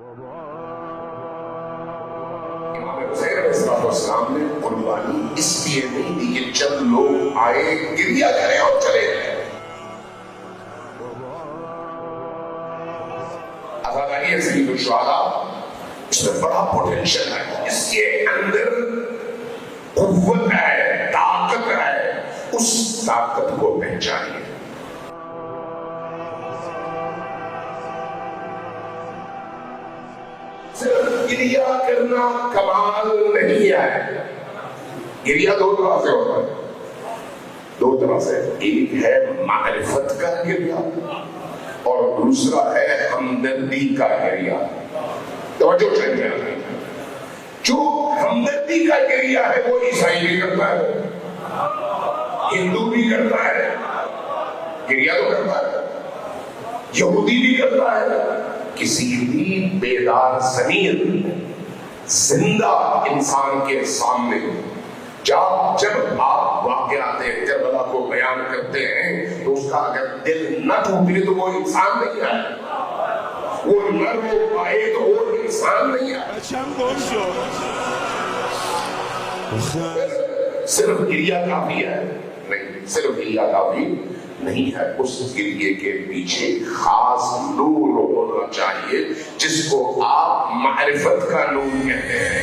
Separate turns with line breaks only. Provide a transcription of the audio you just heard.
امام حسین علیہ السلام نے قربانی اس لیے نہیں دی کہ چند لوگ آئے گریا کریں اور چلے گئے. ازاداری سید الشہداء اس میں بڑا پوٹینشل ہے، اس کے اندر قوت ہے، طاقت ہے، اس طاقت کو پہچانیے. صرف گریا کرنا کمال نہیں ہے. گریا دو طرح سے ہوتا ہے، دو طرح سے. ایک ہے معرفت کا گریا اور دوسرا ہے ہمدردی کا گریا. توجہ چاہیے. جو ہمدردی کا گریا ہے وہ عیسائی بھی کرتا ہے، ہندو بھی کرتا ہے، گریا تو کرتا ہے، یہودی بھی کرتا ہے. کسی بھی بیدار ضمیر زندہ انسان کے سامنے جب آپ واقعات کربلا کو بیان کرتے ہیں تو اس کا اگر دل نہ ٹوٹے تو وہ انسان نہیں ہے، وہ نہ رو پائے تو وہ انسان نہیں ہے. صرف گریا کافی ہے؟ نہیں، صرف گریا کافی نہیں ہے. اس گریے کے پیچھے خاص نور ہونا چاہیے جس کو آپ معرفت کا نور کہتے ہیں.